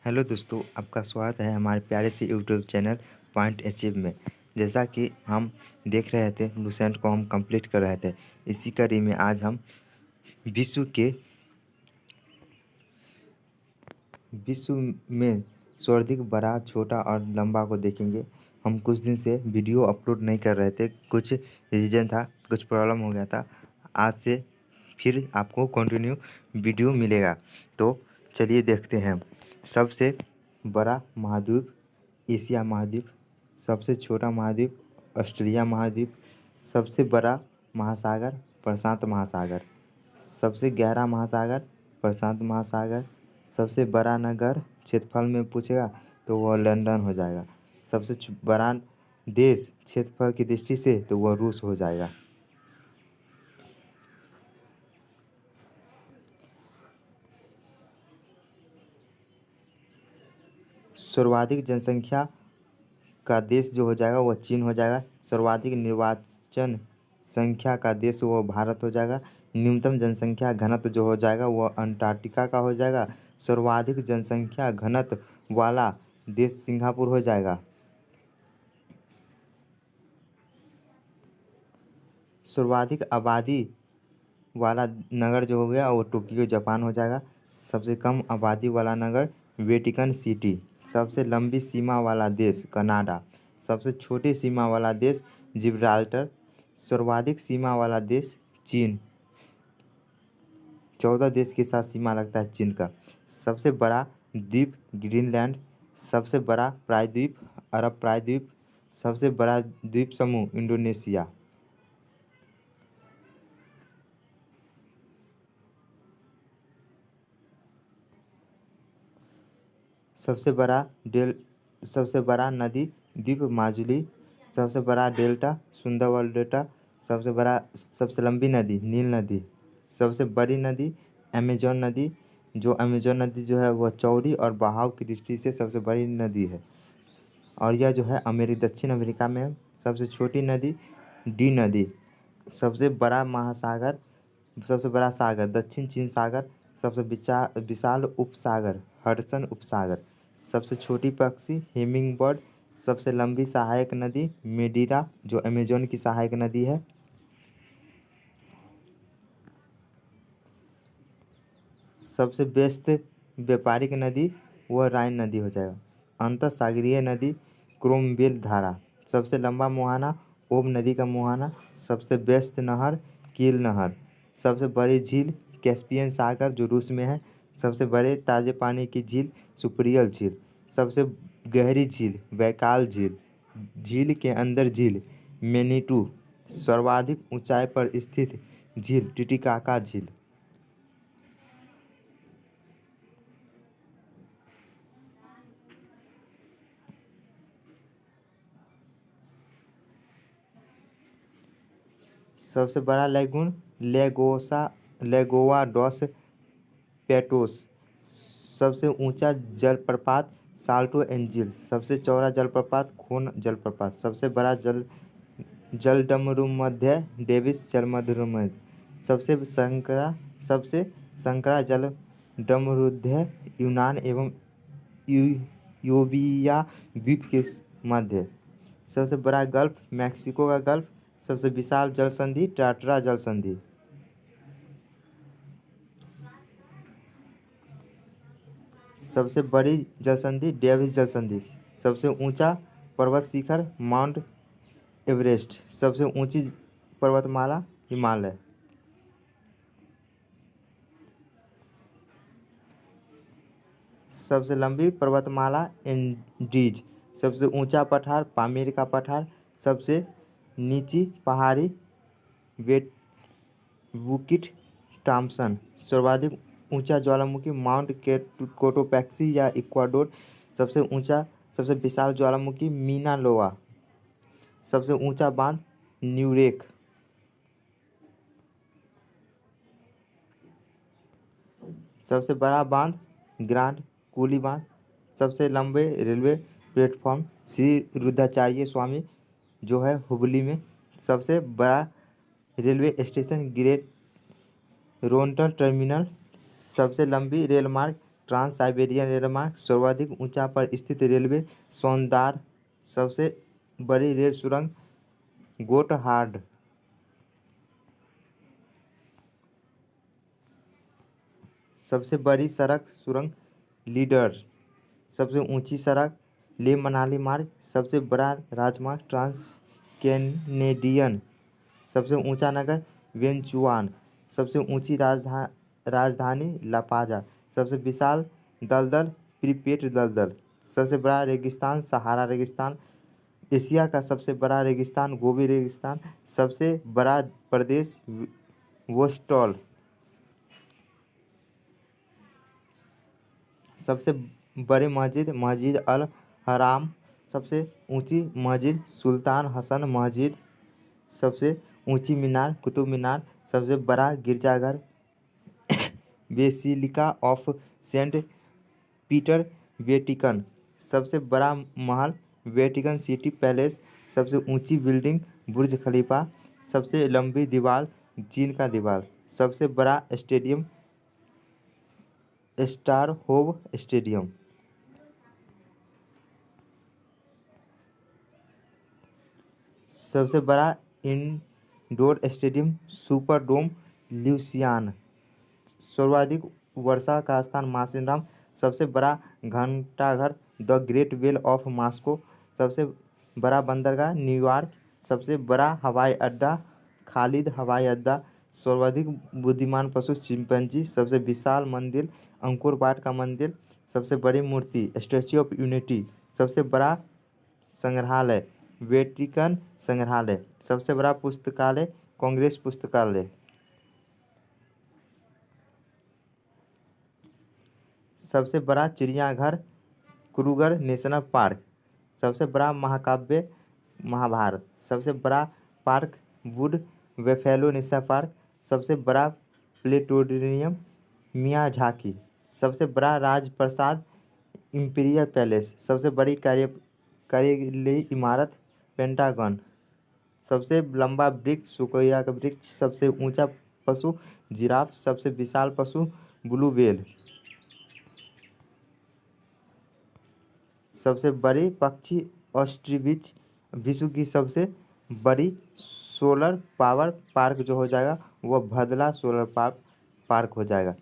Hello दोस्तों, आपका स्वागत है हमारे प्यारे से यूट्यूब चैनल पॉइंट अचीव में। जैसा कि हम देख रहे थे, लुसेंट को हम कंप्लीट कर रहे थे। इसी कड़ी में आज हम विश्व के विश्व में सर्वाधिक बड़ा, छोटा और लंबा को देखेंगे। हम कुछ दिन से वीडियो अपलोड नहीं कर रहे थे, कुछ रीज़न था, कुछ प्रॉब्लम हो गया था। आज से फिर आपको कंटिन्यू वीडियो मिलेगा। तो चलिए देखते हैं। सबसे बड़ा महाद्वीप एशिया महाद्वीप, सबसे छोटा महाद्वीप ऑस्ट्रेलिया महाद्वीप, सबसे बड़ा महासागर प्रशांत महासागर, सबसे गहरा महासागर प्रशांत महासागर, सबसे बड़ा नगर क्षेत्रफल में पूछेगा तो वह लंदन हो जाएगा। सबसे बड़ा देश क्षेत्रफल की दृष्टि से तो वह रूस हो जाएगा। सर्वाधिक जनसंख्या का देश जो हो जाएगा वह चीन हो जाएगा। सर्वाधिक निर्वाचन संख्या का देश वो भारत हो जाएगा। न्यूनतम जनसंख्या घनत्व जो हो जाएगा वह अंटार्कटिका का हो जाएगा। सर्वाधिक जनसंख्या घनत्व वाला देश सिंगापुर हो जाएगा। सर्वाधिक आबादी वाला नगर जो हो गया वो टोक्यो जापान हो जाएगा। सबसे कम आबादी वाला नगर वेटिकन सिटी। सबसे लंबी सीमा वाला देश कनाडा। सबसे छोटी सीमा वाला देश जिब्राल्टर। सर्वाधिक सीमा वाला देश चीन। 14 देश के साथ सीमा लगता है चीन का। सबसे बड़ा द्वीप ग्रीनलैंड। सबसे बड़ा प्रायद्वीप अरब प्रायद्वीप। सबसे बड़ा द्वीप समूह इंडोनेशिया। सबसे बड़ा नदी द्वीप माजुली। सबसे बड़ा डेल्टा सुंदरबन डेल्टा। सबसे लंबी नदी नील नदी। सबसे बड़ी नदी अमेजोन नदी। जो अमेजोन नदी जो है वह चौड़ी और बहाव की दृष्टि से सबसे बड़ी नदी है। और यह जो है दक्षिण अमेरिका में है। सबसे छोटी नदी डी नदी। सबसे बड़ा महासागर सबसे बड़ा सागर दक्षिण चीन सागर। सबसे विशाल उपसागर हडसन उपसागर। सबसे छोटी पक्षी हिमिंग बर्ड। सबसे लंबी सहायक नदी मेडीरा जो अमेजोन की सहायक नदी है। सबसे व्यस्त व्यापारिक नदी वह राइन नदी हो जाएगा। अंतः सागरीय नदी क्रोमवेल धारा। सबसे लंबा मुहाना ओब नदी का मुहाना। सबसे व्यस्त नहर कील नहर। सबसे बड़ी झील कैस्पियन सागर जो रूस में है। सबसे बड़े ताजे पानी की झील सुपरियल झील। सबसे गहरी झील बैकाल झील। झील के अंदर झील मैनीटू। सर्वाधिक ऊंचाई पर स्थित झील टिटिकाका झील। सबसे बड़ा लैगून लेगोआ डॉस पेटोस। सबसे ऊंचा जलप्रपात साल्टो एंजिल। सबसे चौड़ा जलप्रपात खोन जलप्रपात। सबसे बड़ा जलडमरूमध्य डेविस जलमरूमध्य। सबसे संकरा जलडमरूमध्य यूनान एवं योविया द्वीप के मध्य। सबसे बड़ा गल्फ मैक्सिको का गल्फ। सबसे विशाल जलसंधि टाट्रा जलसंधि। सबसे बड़ी जलसंधि डेविस जलसंधि। सबसे ऊंचा पर्वत शिखर माउंट एवरेस्ट। सबसे ऊंची पर्वतमाला हिमालय। सबसे लंबी पर्वतमाला एंडीज। सबसे ऊंचा पठार पामीर का पठार। सबसे नीची पहाड़ी वेट बुकिट टॉम्सन। सर्वाधिक ऊंचा ज्वालामुखी माउंट कोटोपैक्सी या इक्वाडोर। सबसे विशाल ज्वालामुखी मीना लोआ। सबसे ऊंचा बांध न्यूरेक। सबसे बड़ा बांध ग्रांड कूली बांध। सबसे लंबे रेलवे प्लेटफॉर्म श्री रुद्राचार्य स्वामी जो है हुबली में। सबसे बड़ा रेलवे स्टेशन ग्रेट रोंटल टर्मिनल। सबसे लंबी रेलमार्ग ट्रांस साइबेरियन रेलमार्ग सर्वाधिक ऊंचा पर स्थित रेलवे सौंदार सबसे बड़ी रेल सुरंग गोटहार्ड सबसे बड़ी सड़क सुरंग लीडर सबसे ऊंची सड़क ले मनाली मार्ग सबसे बड़ा राजमार्ग ट्रांस कैनेडियन सबसे ऊंचा नगर वेंचुआन सबसे ऊंची राजधानी लापाजा सबसे विशाल दलदल प्रीपेड दलदल सबसे बड़ा रेगिस्तान सहारा रेगिस्तान एशिया का सबसे बड़ा रेगिस्तान गोबी रेगिस्तान सबसे बड़ा प्रदेश वोस्टॉल सबसे बड़ी मस्जिद मस्जिद अल हराम सबसे ऊंची मस्जिद सुल्तान हसन मस्जिद सबसे ऊंची मीनार कुतुब मीनार सबसे बड़ा गिरजाघर basilica of saint Peter Vatican सबसे बड़ा महल वेटिकन सिटी पैलेस सबसे ऊंची बिल्डिंग बुर्ज खलीफा सबसे लंबी दीवार चीन का दीवार सबसे बड़ा स्टेडियम स्टार होव स्टेडियम सबसे बड़ा indoor stadium superdome Louisiana सर्वाधिक वर्षा का स्थान मासिनराम सबसे बड़ा घंटाघर the great bell of Moscow सबसे बड़ा बंदरगाह न्यूयॉर्क सबसे बड़ा हवाई अड्डा खालिद हवाई अड्डा सर्वाधिक बुद्धिमान पशु चिंपैंजी सबसे विशाल मंदिर अंकोर वाट का मंदिर सबसे बड़ी मूर्ति स्टैच्यू ऑफ यूनिटी सबसे बड़ा संग्रहालय वेटिकन संग्रहालय सबसे बड़ा पुस्तकालय कांग्रेस पुस्तकालय सबसे बड़ा चिड़ियाघर क्रूगर नेशनल पार्क सबसे बड़ा महाकाव्य महाभारत सबसे बड़ा पार्क वुड वेफेलो नेशनल पार्क सबसे बड़ा प्लेटोरियम मियाझाकी सबसे बड़ा राजप्रसाद इंपीरियल पैलेस सबसे बड़ी कार्यालयीय इमारत पेंटागन सबसे लंबा वृक्ष सुकोया का वृक्ष सबसे ऊंचा पशु जिराफ सबसे विशाल पशु ब्लू व्हेल सबसे बड़ी पक्षी ऑस्ट्रिच विश्व की सबसे बड़ी सोलर पावर पार्क जो हो जाएगा वह भदला सोलर पार्क हो जाएगा।